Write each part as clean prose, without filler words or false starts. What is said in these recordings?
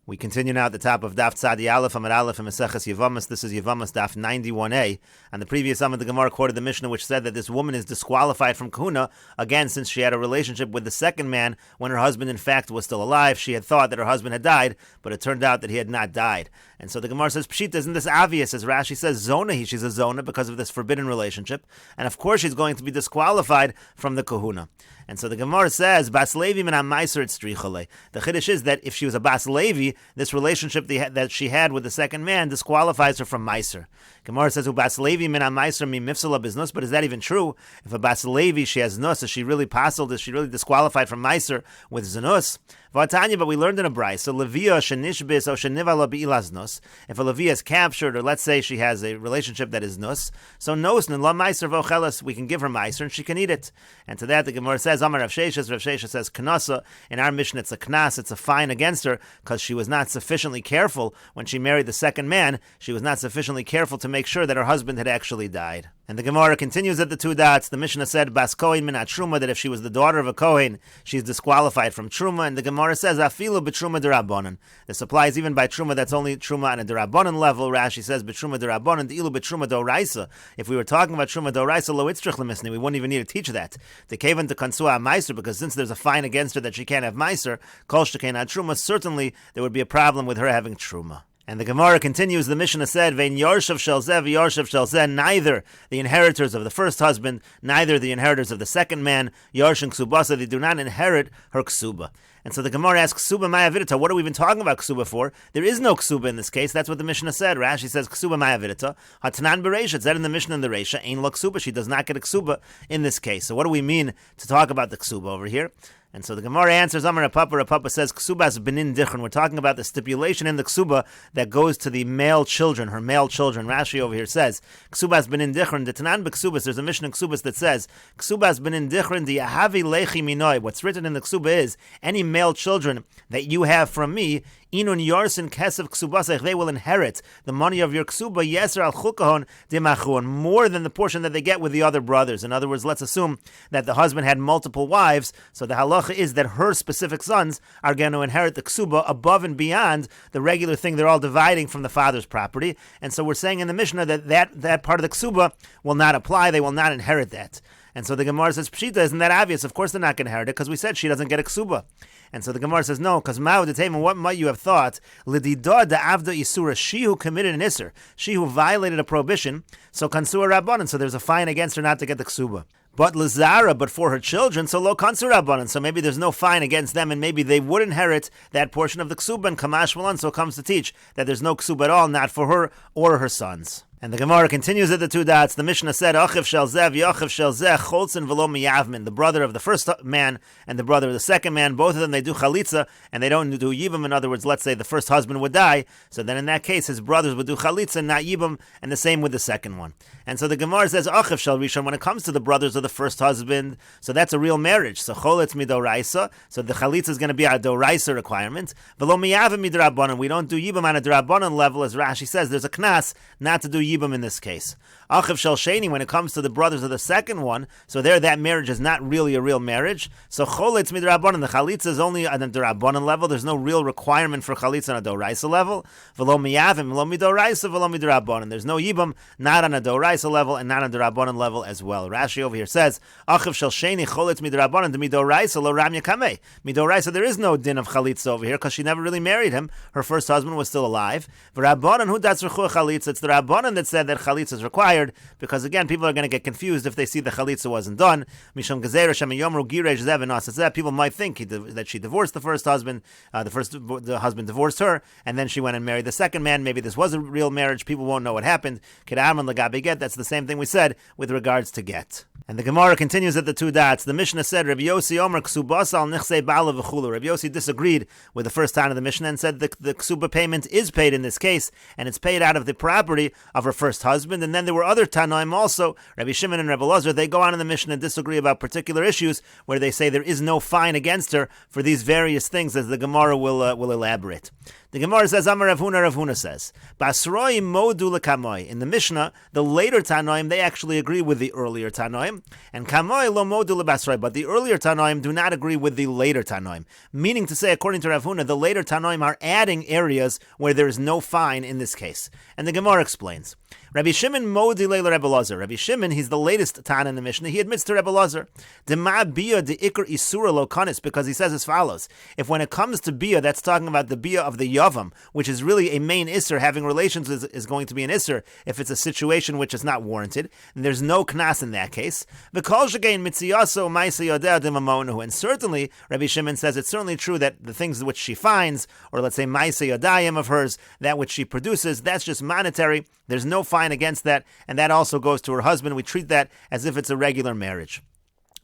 We continue now at the top of Daf Tzadi Aleph Amud Aleph and Mesechet Yevamos. This is Yevamos Daf 91a. On the previous Amud, the Gemara quoted the Mishnah which said that this woman is disqualified from kahuna, again, since she had a relationship with the second man when her husband in fact was still alive. She had thought that her husband had died, but it turned out that he had not died. And so the Gemara says, Pshita, isn't this obvious? As Rashi says, Zona, she's a Zona because of this forbidden relationship. And of course she's going to be disqualified from the kahuna. And so the Gemara says, Bas Levi min ha-meiser et strichale. The Chiddush is that if she was a Bas Levi, this relationship that she had with the second man disqualifies her from Meiser. Gemara says, Bas Levi min ha-meiser mi mifsala biznus. But is that even true? If a Bas Levi, she has nus, is she really pasul? Is she really disqualified from Meiser with zanus? But we learned in a brayso, so Levia shenishbis o shenivala bi'ilas nus. If a Levia is captured, or let's say she has a relationship that is nus, so nosnin la meiser v'ochelas, we can give her meiser and she can eat it. And to that the Gemara says, Amar Rav Sheshes says knasa. In our mission, it's a knas, it's a fine against her because she was not sufficiently careful when she married the second man. She was not sufficiently careful to make sure that her husband had actually died. And the Gemara continues at the two dots. The Mishnah said, Bas Kohen min truma, that if she was the daughter of a Kohen, she's disqualified from truma. And the Gemara says, Afilu b'truma derabanan. This applies even by truma that's only truma on a derabanan level. Rashi says, b'truma derabanan, de'ilu b'truma doraisa. If we were talking about truma doraisa, lo itzrich lemisni, we wouldn't even need to teach that. The kaven to kansua meiser, because since there's a fine against her that she can't have meiser, kol shekain ad truma, certainly there would be a problem with her having truma. And the Gemara continues, the Mishnah said, Vein Yorshav Shel Zeh v'Yorshav Shel Zeh, neither the inheritors of the first husband, neither the inheritors of the second man, Yorshin Ksubasa, they do not inherit her Ksuba. And so the Gemara asks, Ksuba Maya Vidita, what are we even talking about Ksuba for? There is no Ksuba in this case. That's what the Mishnah said. Rashi says, Ksuba Maya Vidita. Hatanan Bereisha, it's said in the Mishnah in the Reisha, Ein lo Ksuba, she does not get a Ksuba in this case. So what do we mean to talk about the Ksuba over here? And so the Gemara answers, Amar Rapapa says, Ksubas benin dichron. We're talking about the stipulation in the Ksuba that goes to the male children, her male children. Rashi over here says, Ksubas benin dichron, the Tanan b'Ksubas, there's a Mishnah in Ksubas that says, Ksubas benin dichron, the Ahavi lechi minoi. What's written in the Ksuba is, any male children that you have from me, Inun Yarsin Kesef Ksubasech, they will inherit the money of your Ksuba, Yeser al Chukahon Dimachun, more than the portion that they get with the other brothers. In other words, let's assume that the husband had multiple wives, so the halacha is that her specific sons are going to inherit the Ksuba above and beyond the regular thing they're all dividing from the father's property. And so we're saying in the Mishnah that part of the Ksuba will not apply, they will not inherit that. And so the Gemara says, Pshita, isn't that obvious? Of course they're not going to inherit it, because we said she doesn't get a ksuba. And so the Gemara says, no, because what might you have thought? L'didah da'avda isura, she who committed an isur, she who violated a prohibition, so kansua rabbanan, so there's a fine against her not to get the ksuba. But Lazara, but for her children, so lo kansur rabbanan, so maybe there's no fine against them, and maybe they would inherit that portion of the ksuba, and kamash malan, so comes to teach that there's no ksuba at all, not for her or her sons. And the Gemara continues at the two dots. The Mishnah said, Achiv shel zeh v'achiv shel zeh cholzin v'lo miyavmin. The brother of the first man and the brother of the second man, both of them, they do chalitza, and they don't do yibam. In other words, let's say the first husband would die, so then in that case, his brothers would do chalitza, not yibam, and the same with the second one. And so the Gemara says, Achiv shel rishon, when it comes to the brothers of the first husband, so that's a real marriage. So choletz midoraisa, so the chalitza is going to be a doraisa requirement. V'lo miyavim midrabanan, we don't do yibam on a drabanan level, as Rashi says, there's a knas not to do yibam in this case. Achiv shel sheni, when it comes to the brothers of the second one, so there that marriage is not really a real marriage. So choletz midrabanan, the chalitza is only on a drabanan level. There's no real requirement for chalitza on a doraisa level. V'lo miyavim, v'lo midoraisa, v'lo midrabanan. There's no yibam, not on a doraisa level and not on a drabanan level as well. Rashi over here says, Achiv shel sheni choletz midrabanan, the midoraisa lo ram yakameh. Midoraisa, there is no din of chalitza over here because she never really married him. Her first husband was still alive. V'rabanan hu datzruchu chalitza. It's the rabbanan that said that chalitza is required, because again, people are going to get confused if they see the chalitza wasn't done. Misham gezeira shem yomru girej zev v'nas. People might think that she divorced the first husband, the husband divorced her, and then she went and married the second man. Maybe this was a real marriage. People won't know what happened. Kedaman lagabe get. That's the same thing we said with regards to get. And the Gemara continues at the two dots. The Mishnah said, Rabbi Yossi Omer Ksubas al Nichsei Bala v'chulu. Rabbi Yossi disagreed with the first time of the Mishnah and said the Ksuba payment is paid in this case, and it's paid out of the property of her first husband. And then there were other Tanaim also, Rabbi Shimon and Rabbi Lazar, they go on in the Mishnah and disagree about particular issues where they say there is no fine against her for these various things, as the Gemara will elaborate. The Gemara says, Amar Rav Huna says, Basroi modu lekamoi. In the Mishnah, the later Tanoim, they actually agree with the earlier Tanoim, and kamoi lo modu lebasroi, but the earlier Tanoim do not agree with the later Tanoim. Meaning to say, according to Rav Huna, the later Tanoim are adding areas where there is no fine in this case. And the Gemara explains. Rabbi Shimon modi leila Rebbe Lazar. Rabbi Shimon, he's the latest Tana in the Mishnah. He admits to Rebbe Lazar, Dema bia de ikr isura lo kanis, because he says as follows: if when it comes to bia, that's talking about the bia of the yavam, which is really a main isser, having relations is going to be an isser if it's a situation which is not warranted, and there's no knas in that case. V'kol shekein mitziyaso ma'aseh yodeh dimamonu. And certainly, Rabbi Shimon says it's certainly true that the things which she finds, or let's say ma'aseh yodayim of hers, that which she produces, that's just monetary. There's no fine against that, and that also goes to her husband. We treat that as if it's a regular marriage.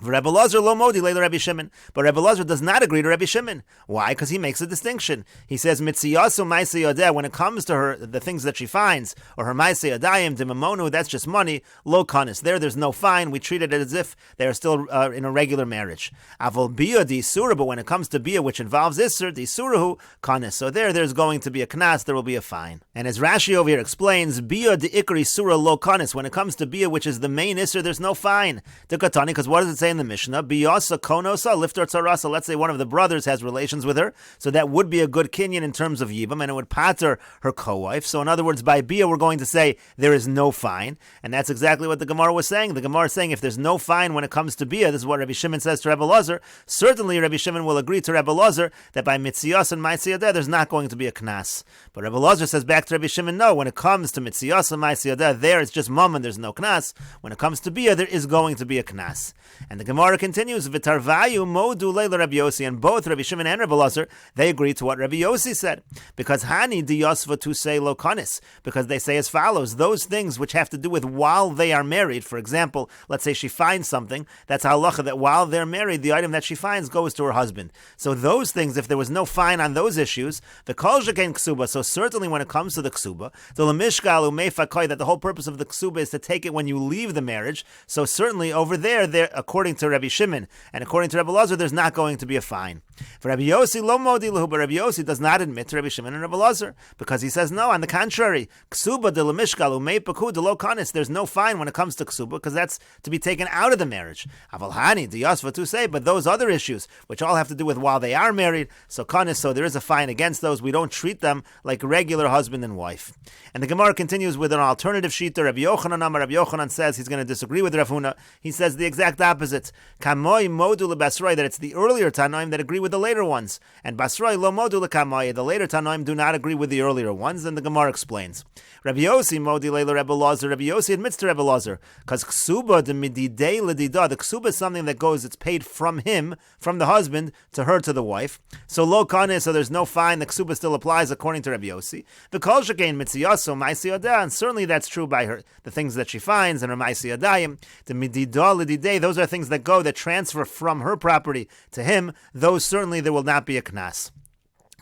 Rebbe Lazar lo modi leila Rabbi Shimon, but Rebbe Lazar does not agree to Rabbi Shimon. Why? Because he makes a distinction. He says mitziyasu ma'aseh yodeh, when it comes to her, the things that she finds, or her ma'aseh yodayim dimamonu, that's just money. Lo kanis, there's no fine. We treat it as if they are still in a regular marriage. Avol bia di surah, but when it comes to bia which involves isser di surahu kanis, so there's going to be a knas, there will be a fine. And as Rashi over here explains, bia di ikri surah lo kanis, when it comes to bia which is the main isser, there's no fine. Dekatani, because what does it say in the Mishnah? Biyasa konosa lifter tzarasa. Let's say one of the brothers has relations with her, so that would be a good kinyan in terms of yivam, and it would pater her co-wife. So in other words, by bia we're going to say there is no fine, and that's exactly what the Gemara was saying. The Gemara is saying if there's no fine when it comes to bia, this is what Rabbi Shimon says to Rebbe Lazar. Certainly Rabbi Shimon will agree to Rebbe Lazar that by mitziyas and ma'aseh yodeh there's not going to be a knas. But Rebbe Lazar says back to Rabbi Shimon, no, when it comes to mitziyas and ma'aseh yodeh, there it's just mum and there's no knas. When it comes to bia, there is going to be a knas. And the Gemara continues, V'tarvayu modu leila Rabbi Yossi, and both Rabbi Shimon and Rabbi Lazar, they agree to what Rabbi Yossi said. Because Hani di Yosva tu say lo kanis, because they say as follows, those things which have to do with while they are married, for example, let's say she finds something, that's halacha that while they're married, the item that she finds goes to her husband. So those things, if there was no fine on those issues, the kol shekain ksuba, so certainly when it comes to the ksuba, the lemishgal umefakoy, that the whole purpose of the ksuba is to take it when you leave the marriage, so certainly over there, according to Rabbi Shimon, and according to Rabbi Lazar, there's not going to be a fine. For Rabbi Yossi, lo modi lahu, but Rabbi Yossi does not admit to Rabbi Shimon and Rabbi Lazar, because he says, no, on the contrary, ksuba de lemishkal umeipaku de lo kanis, there's no fine when it comes to ksuba, because that's to be taken out of the marriage. Avalhani, de yosva tu say, but those other issues, which all have to do with while they are married, so kanis, so there is a fine against those. We don't treat them like regular husband and wife. And the Gemara continues with an alternative shita. Rabbi Yochanan says he's going to disagree with Rav Huna. He says the exact opposite. Kamoi modu lebasroi, that it's the earlier Tanoim that agree with the later ones. And basroi lo modu lekamoi, the later Tanoim do not agree with the earlier ones. And the Gemara explains. Rabbi Yossi modi leila Rebbe Lazar. Rabbi Yossi admits to Rebbe Lazar, because ksuba de mididei ledida, the ksuba is something that goes, it's paid from him, from the husband, to her, to the wife. So lo kanes, so there's no fine, the ksuba still applies according to Rabbi Yossi. The kol shekein mitziyaso ma'aseh yodeh, and certainly that's true by her, the things that she finds, and her ma'aseh yodayim, the midida ledidei, those are things that go, that transfer from her property to him, those certainly there will not be a knas.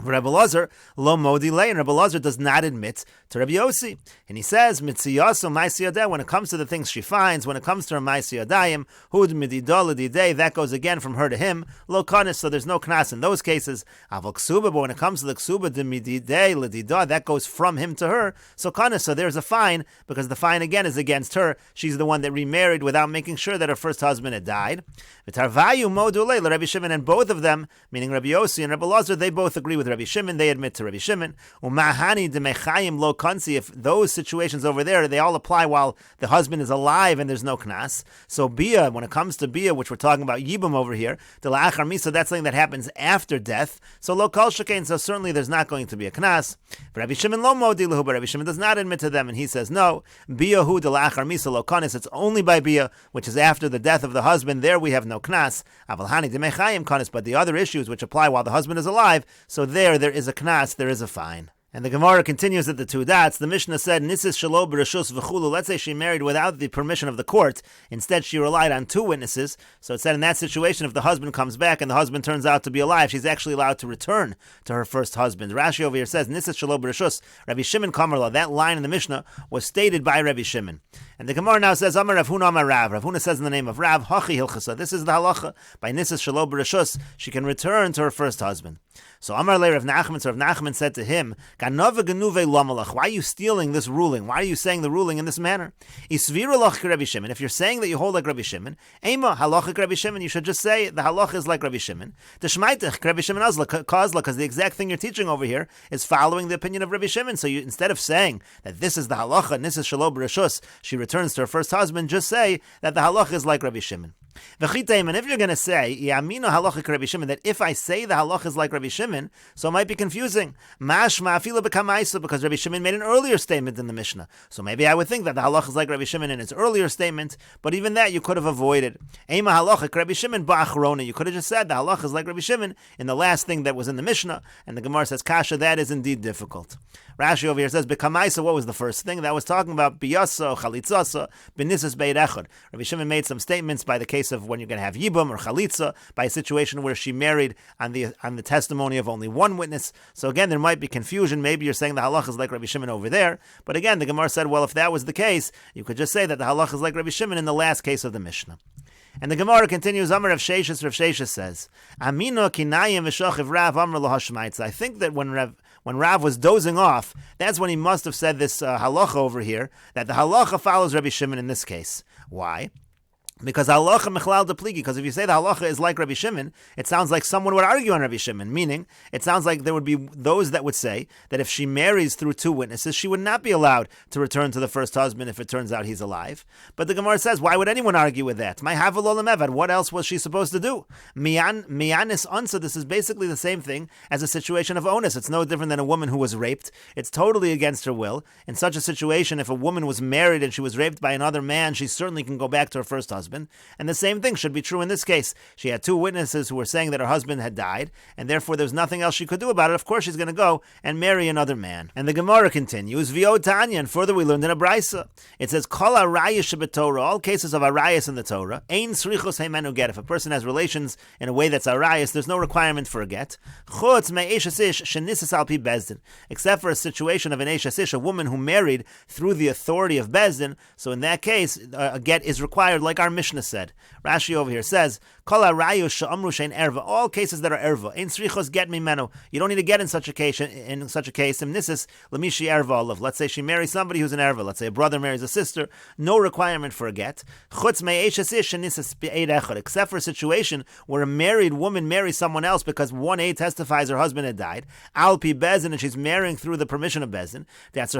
Rebbe Lazar, lo modi lei, and Rebbe Lazar does not admit to Rabbi Yossi. And he says, mitziyaso ma'aseh yodeh, when it comes to the things she finds, when it comes to her ma'aseh yodayim, hud midida ledidei, that goes again from her to him, lo kanis, so there's no knas in those cases. Aval ksuba, but when it comes to the ksuba, de mididei ledida, that goes from him to her, so kanis, so there's a fine, because the fine again is against her. She's the one that remarried without making sure that her first husband had died. V'tarvayu modu lei, Rabbi Shimon, and both of them, meaning Rabbi Yossi and Rebbe Lazar, they both agree with Rabbi Shimon, they admit to Rabbi Shimon. Umahani de mechayim lo kansi, if those situations over there, they all apply while the husband is alive and there's no knas. So bia, when it comes to bia, which we're talking about yibum over here, de la'achar misa, that's something that happens after death. So lo kol shekain, so certainly there's not going to be a knas. Rabbi Shimon lo modi lahu, but Rabbi Shimon does not admit to them, and he says no. Bia hu de la'achar misa lo kanis, it's only by bia, which is after the death of the husband. There we have no knas. Avalhani de mechayim kanis, but the other issues which apply while the husband is alive, so there is a knas, there is a fine. And the Gemara continues at the two dots. The Mishnah said, Nisis shelo b'reshus v'chulu. Let's say she married without the permission of the court. Instead, she relied on two witnesses. So it said in that situation, if the husband comes back and the husband turns out to be alive, she's actually allowed to return to her first husband. Rashi over here says, Nisis shelo b'reshus. Rabbi Shimon Kamarla, that line in the Mishnah was stated by Rabbi Shimon. And the Gemara now says, Amar Rav Huna Amar Rav. Rav Huna says in the name of Rav, Hachi Hilchasa. This is the halacha. By Nisas Shalo B'Rishus, she can return to her first husband. So Amar Le Rav Nachman, so Rav Nachman said to him, Ganava Genuve Lamalach. Why are you stealing this ruling? Why are you saying the ruling in this manner? Isvira Lach Rabbi Shimon. If you're saying that you hold like Rabbi Shimon, Ema Halacha Rabbi Shimon, you should just say the halacha is like Rabbi Shimon. Deshmaitech Rabbi Shimon Azla Kazla, because the exact thing you're teaching over here is following the opinion of Rabbi Shimon. So you, instead of saying that this is the halacha, Nisas Shalo B'Rishus, she returns to her first husband, just say that the halacha is like Rabbi Shimon. And if you're going to say, that if I say the halacha is like Rabbi Shimon, so it might be confusing. Because Rabbi Shimon made an earlier statement in the Mishnah. So maybe I would think that the halacha is like Rabbi Shimon in its earlier statement, but even that you could have avoided. You could have just said the halacha is like Rabbi Shimon in the last thing that was in the Mishnah, and the Gemara says, Kasha, that is indeed difficult. Rashi over here says, Bekamaisa, what was the first thing? That was talking about Biyasa, Chalitzasa, Benisas Beit Echad. Rabbi Shimon made some statements by the case of when you're going to have Yibum or Chalitza, by a situation where she married on the testimony of only one witness. So again, there might be confusion. Maybe you're saying the halacha is like Rabbi Shimon over there. But again, the Gemara said, well, if that was the case, you could just say that the halacha is like Rabbi Shimon in the last case of the Mishnah. And the Gemara continues, Amar Rav Sheshes says, Amino kinayim v'shachiv Rav Amar lo hashmaitza. I think that when Rav was dozing off, that's when he must have said this halacha over here, that the halacha follows Rabbi Shimon in this case. Why? Because halacha mechlal de pligi. Because if you say the halacha is like Rabbi Shimon, it sounds like someone would argue on Rabbi Shimon. Meaning, it sounds like there would be those that would say that if she marries through two witnesses, she would not be allowed to return to the first husband if it turns out he's alive. But the Gemara says, why would anyone argue with that? My havalol evad. What else was she supposed to do? Miyanis ansa. This is basically the same thing as a situation of onus. It's no different than a woman who was raped. It's totally against her will. In such a situation, if a woman was married and she was raped by another man, she certainly can go back to her first husband. And the same thing should be true in this case. She had two witnesses who were saying that her husband had died, and therefore there's nothing else she could do about it. Of course, she's going to go and marry another man. And the Gemara continues, V'yo Tanya, and further we learned in a Brisa. It says, Kol arayas shebetorah, all cases of arayas in the Torah, ein srichos heimenu get. If a person has relations in a way that's arayas, there's no requirement for a get. Chutz me'eshes ish shenisas al pi bezdin, except for a situation of an eshes ish, a woman who married through the authority of bezdin. So in that case, a get is required, like our Mishnah said. Rashi over here says, Kol arayos she'amru she'en erva, all cases that are erva, ein srichos get mimenu. You don't need to get in such a case. Imnisis lemishi erva olav. Let's say she marries somebody who's an erva. Let's say a brother marries a sister. No requirement for a get. Chutz me'eshes ish shenisas be'ed echad, except for a situation where a married woman marries someone else because one aide testifies her husband had died. Al pi bezin, and she's marrying through the permission of bezin. That's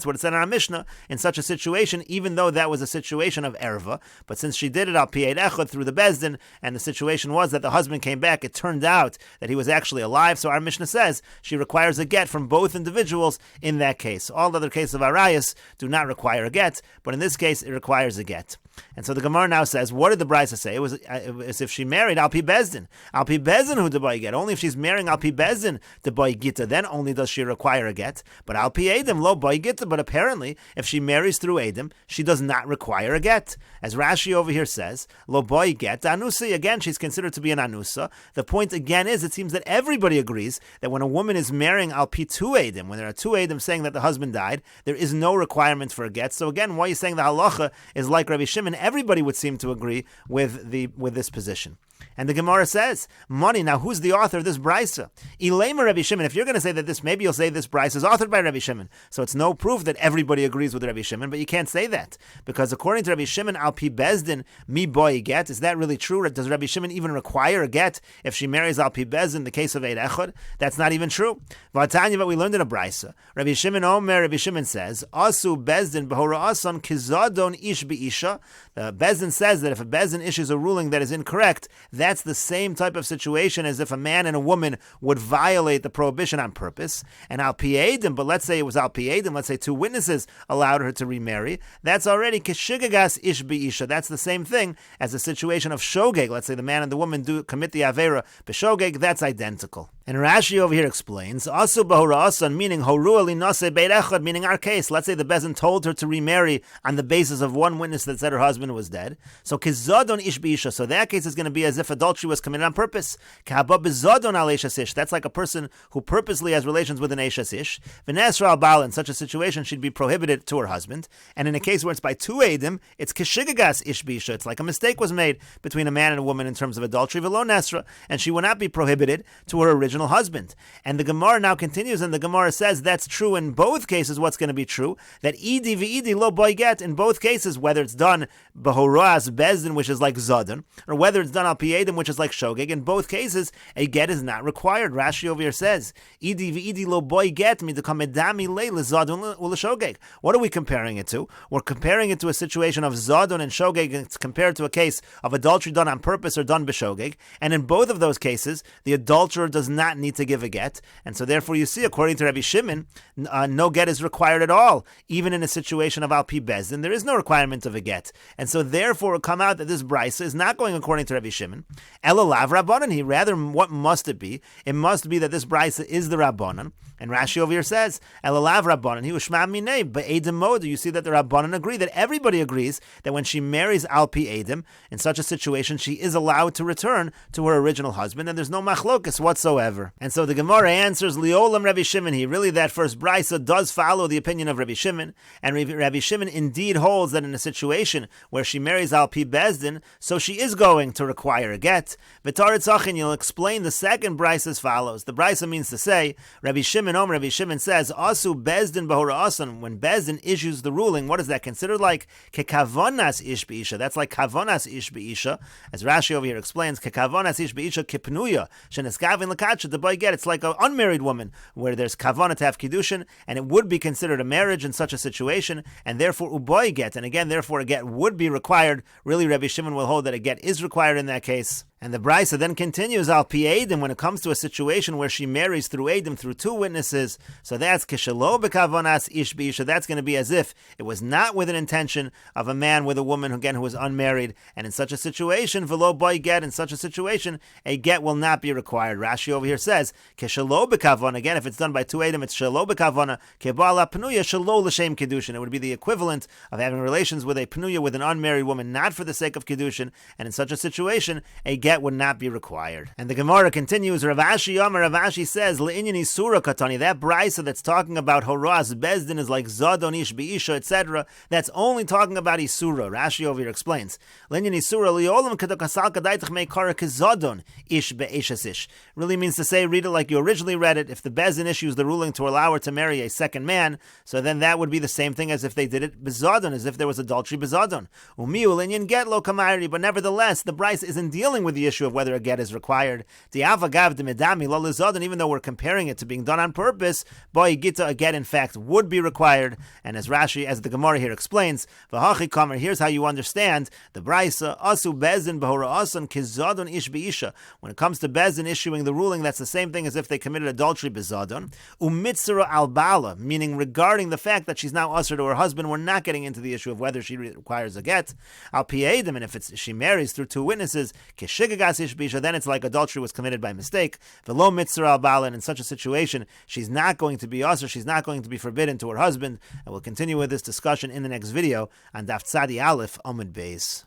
what it said in our Mishnah. In such a situation, even though that was a situation of erva, but since she did it al pi echad through the bezdin, and the situation was that the husband came back, it turned out that he was actually alive. So our Mishnah says she requires a get from both individuals in that case. All other cases of arayas do not require a get, but in this case it requires a get. And so the Gemara now says, what did the Brisa say? It was as if she married al pi bezdin. Al pi bezdin who de boy get. Only if she's marrying al pi bezdin de boy gita, then only does she require a get. But al pi edim lo boy gita. But apparently, if she marries through edim, she does not require a get. As Rashi over here says, lo boy get anusa. Again, she's considered to be an anusa. The point again is, it seems that everybody agrees that when a woman is marrying al pi tu edim, when there are two edim saying that the husband died, there is no requirement for a get. So again, why are you saying the halacha is like Rabbi Shimon? Everybody would seem to agree with this position. And the Gemara says, money, now who's the author of this Brisa? Ilema Rabbi Shimon. If you're going to say that this, maybe you'll say this Brisa is authored by Rabbi Shimon. So it's no proof that everybody agrees with Rabbi Shimon, but you can't say that. Because according to Rabbi Shimon, al pi bezdin, mi boy get. Is that really true? Does Rabbi Shimon even require a get if she marries al pi bezdin, the case of Eid Echad? That's not even true. V'atanya, but we learned in a Brisa. Rabbi Shimon Omer, Rabbi Shimon says, asu bezdin behora asan kizadon ish be'isha. The Bezdin says that if a Bezdin issues a ruling that is incorrect, that's the same type of situation as if a man and a woman would violate the prohibition on purpose. And al pi edim, but let's say it was al pi edim, let's say two witnesses allowed her to remarry, that's already kishigagas ish be'isha. That's the same thing as a situation of shogeg. Let's say the man and the woman do commit the avera b'shogeg, that's identical. And Rashi over here explains, Asu Bahura Asan, meaning Horua Linase Beit Echad, meaning our case. Let's say the Bezin told her to remarry on the basis of one witness that said her husband was dead. So Kizadon Ish B'isha, so that case is going to be as if adultery was committed on purpose. K'haba B'zadon Al Eishas Ish, that's like a person who purposely has relations with an Eishas Ish. V'nesra Al Baal, in such a situation, she'd be prohibited to her husband. And in a case where it's by two Eidim, it's Kishigagas Ish B'isha, it's like a mistake was made between a man and a woman in terms of adultery, V'lo Nesra, and she will not be prohibited to her original husband. And the Gemara now continues, and the Gemara says that's true in both cases. What's going to be true? That Idi v'Idi lo boy get, in both cases, whether it's done Behoras Bezdin, which is like Zadon, or whether it's done Al Piedim, which is like Shogeg, in both cases, a get is not required. Rashi over here says, Idi v'Idi lo boy get, me to come edami le Zadon ula Shogeg. What are we comparing it to? We're comparing it to a situation of Zadon and Shogeg, and it's compared to a case of adultery done on purpose or done b'Shogeg. And in both of those cases, the adulterer does not need to give a get, and so therefore you see, according to Rabbi Shimon, no get is required at all. Even in a situation of Al Pi Bezdin, there is no requirement of a get, and so therefore it come out that this brisa is not going according to Rabbi Shimon. Elalav Rabbanan, rather, what must it be? It must be that this brisa is the Rabbanan. And Rashi over here says, Elalav Rabbanan, he was Shma Minei, Be'edim Modu. You see that the Rabbanan agree, that everybody agrees that when she marries Al Pi Edim, in such a situation, she is allowed to return to her original husband, and there's no machlokas whatsoever. And so the Gemara answers, Liolam Rabbi Shimon, he really, that first brisa does follow the opinion of Rabbi Shimon, and Rabbi Shimon indeed holds that in a situation where she marries Al Pi Bezdin, so she is going to require a get. V'taritzachin, you'll explain the second brisa as follows. The brisa means to say, Rabbi Shimon says, Asu Bezdin Bahura Asan, when Bezdin issues the ruling, what is that considered like? Kekavonas Ish B'isha. That's like Kavonas Ish B'isha. As Rashi over here explains, Kekavonas Ish B'isha Kipnuya. Sheneskavin Lakacha, the boy get. It's like an unmarried woman, where there's Kavana to have Kiddushin, and it would be considered a marriage in such a situation, and therefore Uboy get. And again, therefore a get would be required. Really, Rabbi Shimon will hold that a get is required in that case. And the brisa then continues, Al Pi Eidim, when it comes to a situation where she marries through Eidim, through two witnesses, so that's Kishalo B'Kavonas Ish B'Isha, that's going to be as if it was not with an intention of a man with a woman, again, who is unmarried, and in such a situation, V'lo Boy Get, in such a situation, a get will not be required. Rashi over here says, Kishalo B'Kavona, again, if it's done by two Eidim, it's Shalo B'Kavona, Kebala Pnuya, Shalo L'Shem Kiddushin. It would be the equivalent of having relations with a Pnuya, with an unmarried woman, not for the sake of Kiddushin, and in such a situation, a get would not be required. And the Gemara continues, Rav Ashi says, Le'inyani Surah Katani, that brisa that's talking about Horas Bezdin is like Zadon Ish B'Isha, etc. That's only talking about Isura. Rashi over here explains, Le'inyani Surah Liolam Kadakasal Kadaitach Meikara Kizadon Ish Be'eshas Ish. Really means to say, read it like you originally read it. If the Bezdin issues the ruling to allow her to marry a second man, so then that would be the same thing as if they did it Bezadon, as if there was adultery Bezadon. Umiu Le'inyan Get Lo Kamayri, but nevertheless, the brisa isn't dealing with the issue of whether a get is required. Even though we're comparing it to being done on purpose, boy gita, a get in fact would be required. And as Rashi, as the Gemara here explains, here's how you understand the brisa, Asu Bezdin Bahura Asan Kizadon Ish B'Isha. When it comes to Bezdin issuing the ruling, that's the same thing as if they committed adultery Bezadon. Umitzara al Bala, meaning regarding the fact that she's now usher to her husband, we're not getting into the issue of whether she requires a get. Al Piedim, and if she marries through two witnesses, Kishigagas Ish B'Isha, then it's like adultery was committed by mistake. V'lo mitzvah al balan, in such a situation, she's not going to be usher, she's not going to be forbidden to her husband. And we'll continue with this discussion in the next video on Daf Tzadi Aleph Amud Beis.